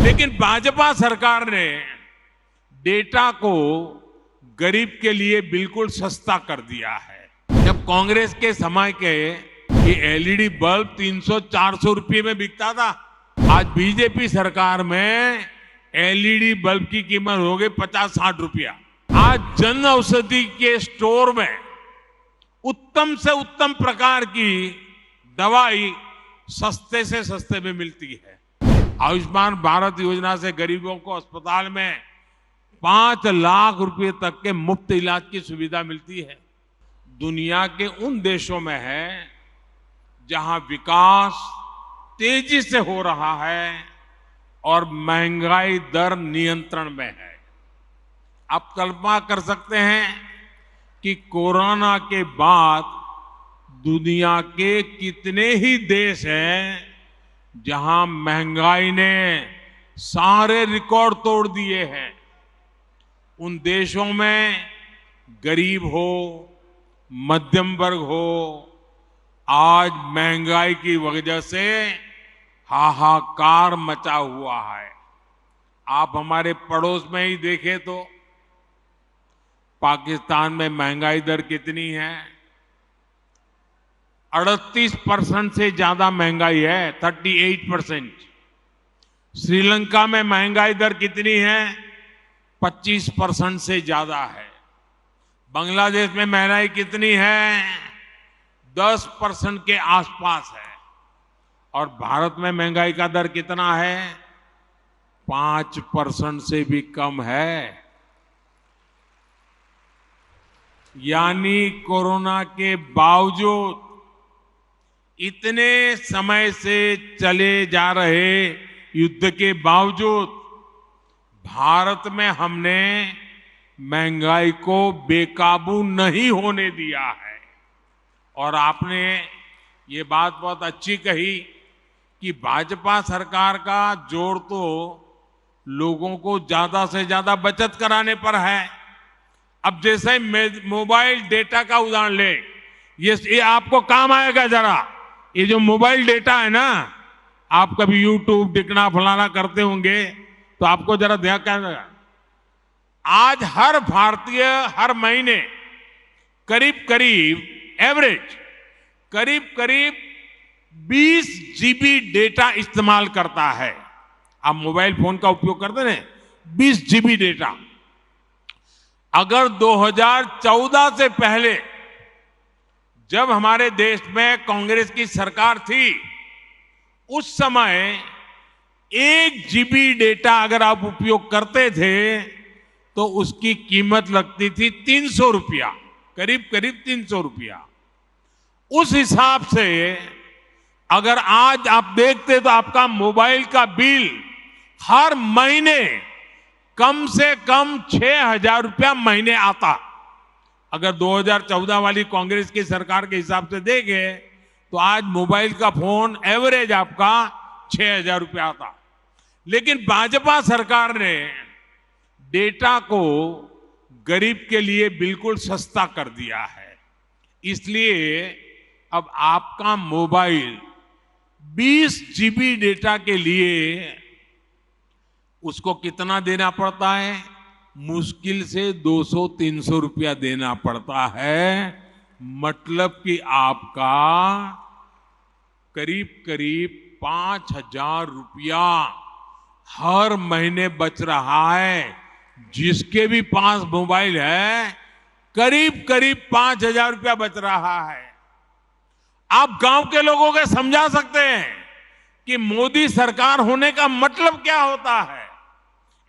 लेकिन भाजपा सरकार ने डेटा को गरीब के लिए बिल्कुल सस्ता कर दिया है। जब कांग्रेस के समय के ये एलईडी बल्ब 300-400 रुपये में बिकता था, आज बीजेपी सरकार में एलईडी बल्ब की कीमत हो गई 50-60 रुपया। आज जन औषधि के स्टोर में उत्तम से उत्तम प्रकार की दवाई सस्ते से सस्ते में मिलती है। आयुष्मान भारत योजना से गरीबों को अस्पताल में 5 लाख रुपए तक के मुफ्त इलाज की सुविधा मिलती है। दुनिया के उन देशों में है जहां विकास तेजी से हो रहा है और महंगाई दर नियंत्रण में है। आप कल्पना कर सकते हैं कि कोरोना के बाद दुनिया के कितने ही देश हैं जहां महंगाई ने सारे रिकॉर्ड तोड़ दिए हैं। उन देशों में गरीब हो, मध्यम वर्ग हो, आज महंगाई की वजह से हाहाकार मचा हुआ है। आप हमारे पड़ोस में ही देखें तो पाकिस्तान में महंगाई दर कितनी है? 38% से ज्यादा महंगाई है, 38%। श्रीलंका में महंगाई दर कितनी है? 25% से ज्यादा है। बांग्लादेश में महंगाई कितनी है? 10% के आसपास है। और भारत में महंगाई का दर कितना है? 5% से भी कम है। यानी कोरोना के बावजूद, इतने समय से चले जा रहे युद्ध के बावजूद भारत में हमने महंगाई को बेकाबू नहीं होने दिया है। और आपने ये बात बहुत अच्छी कही कि भाजपा सरकार का जोर तो लोगों को ज्यादा से ज्यादा बचत कराने पर है। अब जैसे मोबाइल डेटा का उदाहरण ले, ये आपको काम आएगा जरा। ये जो मोबाइल डेटा है ना, आप कभी यूट्यूब दिखना फलाना करते होंगे तो आपको जरा ध्यान करना। आज हर भारतीय हर महीने करीब करीब 20 जीबी डेटा इस्तेमाल करता है। आप मोबाइल फोन का उपयोग करते हैं, 20 जीबी डेटा। अगर 2014 से पहले जब हमारे देश में कांग्रेस की सरकार थी, उस समय 1 जीबी डेटा अगर आप उपयोग करते थे तो उसकी कीमत लगती थी 300 रुपया, करीब 300 रुपया। उस हिसाब से अगर आज आप देखते तो आपका मोबाइल का बिल हर महीने कम से कम 6,000 रुपया महीने आता। अगर 2014 वाली कांग्रेस की सरकार के हिसाब से देखें तो आज मोबाइल का फोन एवरेज आपका 6,000 रुपया आता। लेकिन भाजपा सरकार ने डेटा को गरीब के लिए बिल्कुल सस्ता कर दिया है। इसलिए अब आपका मोबाइल 20 जीबी डेटा के लिए उसको कितना देना पड़ता है? मुश्किल से 200-300 रुपया देना पड़ता है। मतलब कि आपका करीब 5,000 रुपया हर महीने बच रहा है। जिसके भी पास मोबाइल है करीब 5,000 रुपया बच रहा है। आप गांव के लोगों को समझा सकते हैं कि मोदी सरकार होने का मतलब क्या होता है।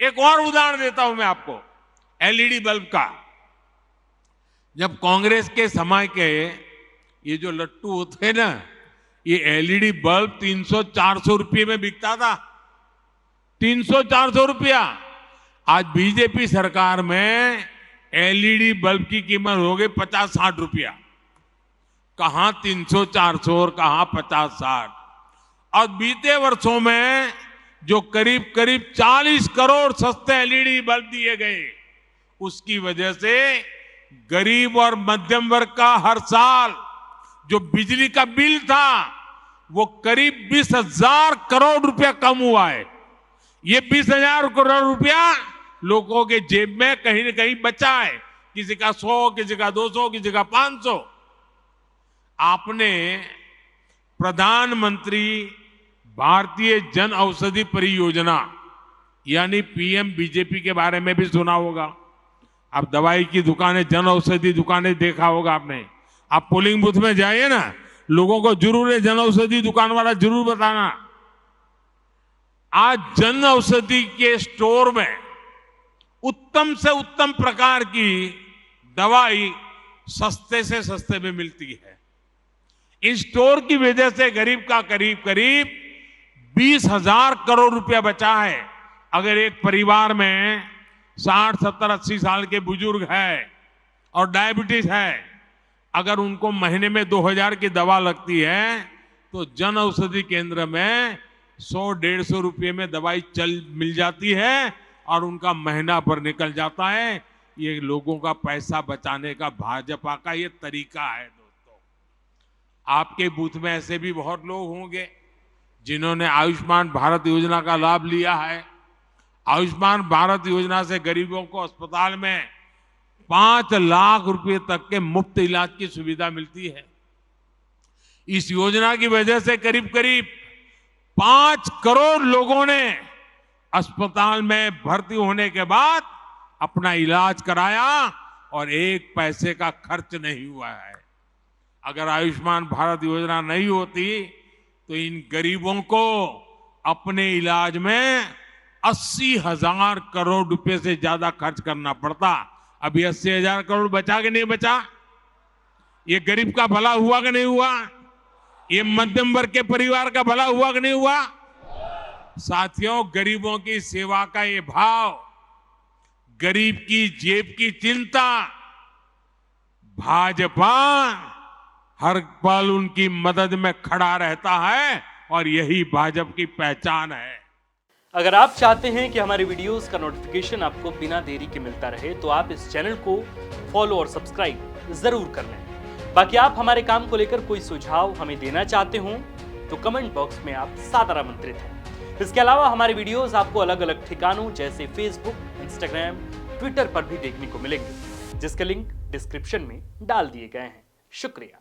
एक और उदाहरण देता हूं मैं आपको एलईडी बल्ब का। जब कांग्रेस के समय के ये जो लट्टू होते हैं ना, ये एलईडी बल्ब 300-400 रुपये में बिकता था, 300-400 रुपया। आज बीजेपी सरकार में एलईडी बल्ब की कीमत हो गई 50-60 रुपया। कहां 300-400 और कहां 50-60। और बीते वर्षों में जो करीब 40 करोड़ सस्ते एलईडी बल्ब दिए गए, उसकी वजह से गरीब और मध्यम वर्ग का हर साल जो बिजली का बिल था वो करीब 20,000 करोड़ रुपया कम हुआ है। ये 20,000 करोड़ रुपया लोगों के जेब में कहीं न कहीं बचा है। किसी का 100, किसी का 200, किसी का 500। आपने प्रधानमंत्री भारतीय जन औषधि परियोजना यानी पीएमबीजेपी के बारे में भी सुना होगा। आप दवाई की दुकानें, जन औषधि दुकानें देखा होगा आपने। आप पोलिंग बूथ में जाइए ना, लोगों को जरूर जन औषधि दुकान वाला जरूर बताना। आज जन औषधि के स्टोर में उत्तम से उत्तम प्रकार की दवाई सस्ते से सस्ते में मिलती है। इन स्टोर की वजह से गरीब का करीब करीब 20,000 करोड़ रुपया बचा है। अगर एक परिवार में 60, 70, 80 साल के बुजुर्ग है और डायबिटीज है, अगर उनको महीने में 2,000 की दवा लगती है तो जन औषधि केंद्र में 100-150 रुपये में दवाई मिल जाती है और उनका महीना भर निकल जाता है। ये लोगों का पैसा बचाने का भाजपा का ये तरीका है। दोस्तों, आपके बूथ में ऐसे भी बहुत लोग होंगे जिन्होंने आयुष्मान भारत योजना का लाभ लिया है। आयुष्मान भारत योजना से गरीबों को अस्पताल में 5 लाख रुपए तक के मुफ्त इलाज की सुविधा मिलती है। इस योजना की वजह से करीब करीब 5 करोड़ लोगों ने अस्पताल में भर्ती होने के बाद अपना इलाज कराया और 1 पैसे का खर्च नहीं हुआ है। अगर आयुष्मान भारत योजना नहीं होती तो इन गरीबों को अपने इलाज में 80,000 करोड़ रुपए से ज्यादा खर्च करना पड़ता। अभी 80,000 करोड़ बचा कि नहीं बचा? ये गरीब का भला हुआ कि नहीं हुआ? ये मध्यम वर्ग के परिवार का भला हुआ कि नहीं हुआ? साथियों, गरीबों की सेवा का ये भाव, गरीब की जेब की चिंता, भाजपा हर पल उनकी मदद में खड़ा रहता है और यही भाजपा की पहचान है। अगर आप चाहते हैं कि हमारे वीडियोस का नोटिफिकेशन आपको बिना देरी के मिलता रहे तो आप इस चैनल को फॉलो और सब्सक्राइब जरूर कर लें। बाकी आप हमारे काम को लेकर कोई सुझाव हमें देना चाहते हो तो कमेंट बॉक्स में आप सादर आमंत्रित हैं। इसके अलावा हमारे वीडियोस आपको अलग अलग ठिकानों जैसे फेसबुक, इंस्टाग्राम, ट्विटर पर भी देखने को मिलेंगे, जिसके लिंक डिस्क्रिप्शन में डाल दिए गए हैं। शुक्रिया।